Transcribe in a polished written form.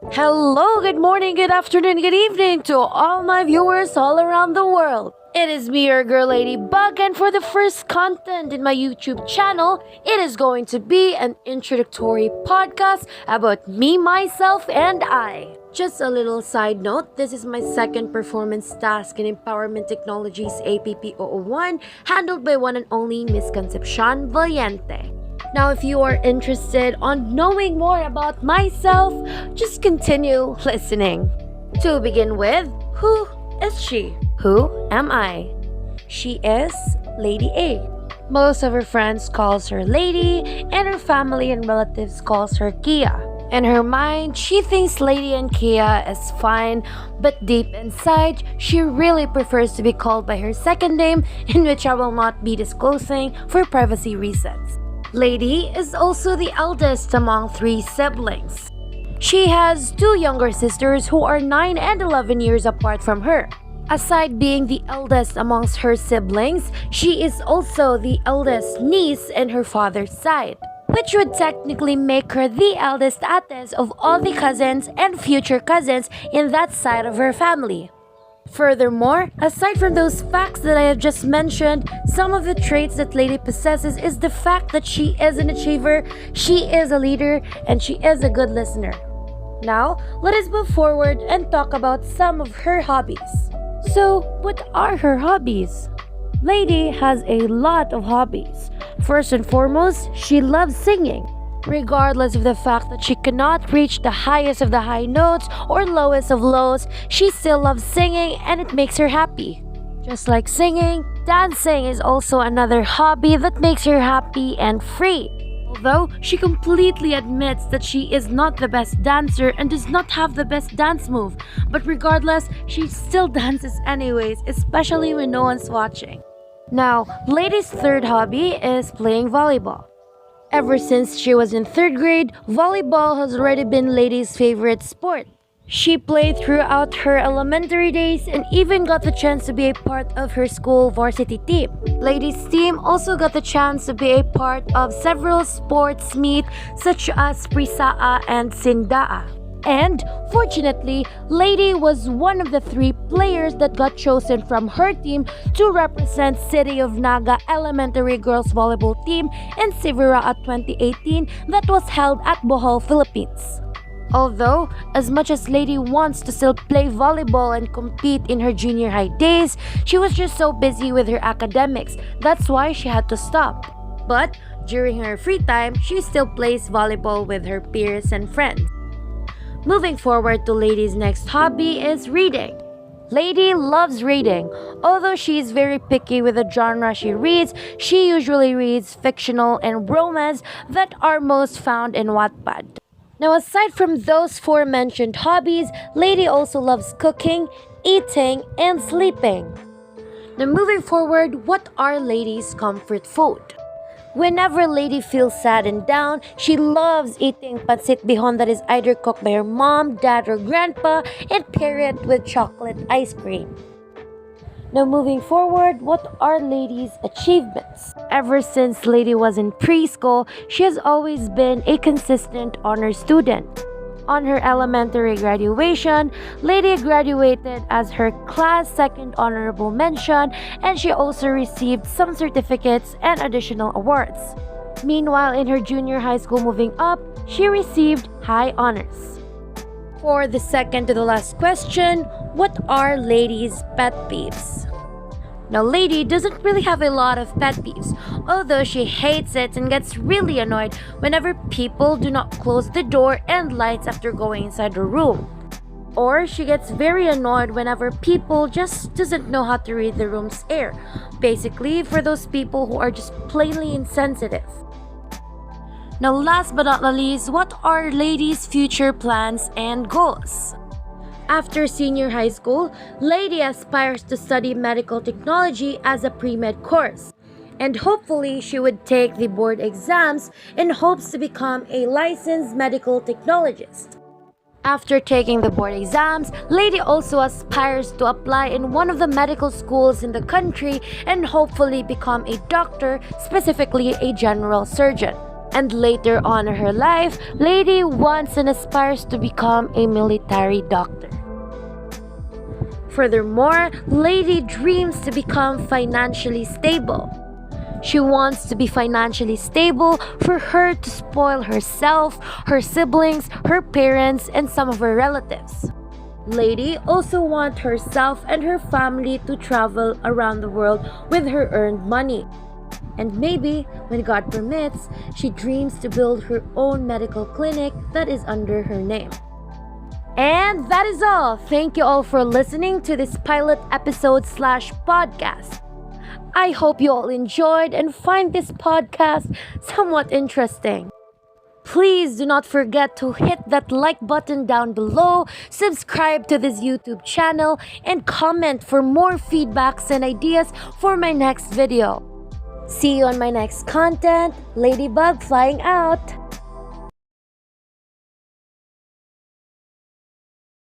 Hello, good morning, good afternoon, good evening to all my viewers all around the world. It is me, your girl Ladybug, and for the first content in my YouTube channel, it is going to be an introductory podcast about me, myself, and I. Just a little side note, this is my second performance task in Empowerment Technologies APP001, handled by one and only Miss Concepcion Valiente. Now, if you are interested on knowing more about myself, just continue listening. To begin with, who is she? Who am I? She is Lady A. Most of her friends calls her Lady, and her family and relatives calls her Kia. In her mind, she thinks Lady and Kia is fine, but deep inside, she really prefers to be called by her second name, in which I will not be disclosing for privacy reasons. Lady is also the eldest among 3 siblings. She has 2 younger sisters who are 9 and 11 years apart from her. Aside being the eldest amongst her siblings, she is also the eldest niece in her father's side, which would technically make her the eldest ates of all the cousins and future cousins in that side of her family. Furthermore, aside from those facts that I have just mentioned, some of the traits that Lady possesses is the fact that she is an achiever, she is a leader, and she is a good listener. Now, let us move forward and talk about some of her hobbies. So, what are her hobbies? Lady has a lot of hobbies. First and foremost, she loves singing. Regardless of the fact that she cannot reach the highest of the high notes or lowest of lows, she still loves singing and it makes her happy. Just like singing, dancing is also another hobby that makes her happy and free. Although she completely admits that she is not the best dancer and does not have the best dance move, but regardless, she still dances anyways, especially when no one's watching. Now, Lady's third hobby is playing volleyball. Ever since she was in 3rd grade, volleyball has already been Lady's favorite sport. She played throughout her elementary days and even got the chance to be a part of her school varsity team. Lady's team also got the chance to be a part of several sports meet such as Prisaa and Sindaa. And fortunately, Lady was one of the 3 players that got chosen from her team to represent City of Naga Elementary Girls Volleyball Team in Sivira 2018 that was held at Bohol, Philippines. Although, as much as Lady wants to still play volleyball and compete in her junior high days, she was just so busy with her academics, that's why she had to stop. But during her free time, she still plays volleyball with her peers and friends. Moving forward to Lady's next hobby is reading. Lady loves reading. Although she is very picky with the genre she reads, she usually reads fictional and romance that are most found in Wattpad. Now, aside from those 4 mentioned hobbies, Lady also loves cooking, eating, and sleeping. Now, moving forward, what are Lady's comfort food? Whenever Lady feels sad and down, she loves eating pancit bihon that is either cooked by her mom, dad, or grandpa and pair it with chocolate ice cream. Now moving forward, what are Lady's achievements? Ever since Lady was in preschool, she has always been a consistent honor student. On her elementary graduation, Lady graduated as her class 2nd honorable mention, and she also received some certificates and additional awards. Meanwhile, in her junior high school moving up, she received high honors. For the second to the last question, what are Lady's pet peeves? Now, Lady doesn't really have a lot of pet peeves, although she hates it and gets really annoyed whenever people do not close the door and lights after going inside the room. Or she gets very annoyed whenever people just doesn't know how to read the room's air. Basically, for those people who are just plainly insensitive. Now, last but not least, what are Lady's future plans and goals? After senior high school, Lady aspires to study medical technology as a pre-med course. And hopefully, she would take the board exams in hopes to become a licensed medical technologist. After taking the board exams, Lady also aspires to apply in one of the medical schools in the country and hopefully become a doctor, specifically a general surgeon. And later on in her life, Lady wants and aspires to become a military doctor. Furthermore, Lady dreams to become financially stable. She wants to be financially stable for her to spoil herself, her siblings, her parents, and some of her relatives. Lady also wants herself and her family to travel around the world with her earned money. And maybe, when God permits, she dreams to build her own medical clinic that is under her name. And that is all. Thank you all for listening to this pilot episode / podcast. I hope you all enjoyed and find this podcast somewhat interesting. Please do not forget to hit that like button down below, subscribe to this YouTube channel, and comment for more feedbacks and ideas for my next video. See you on my next content. Ladybug flying out.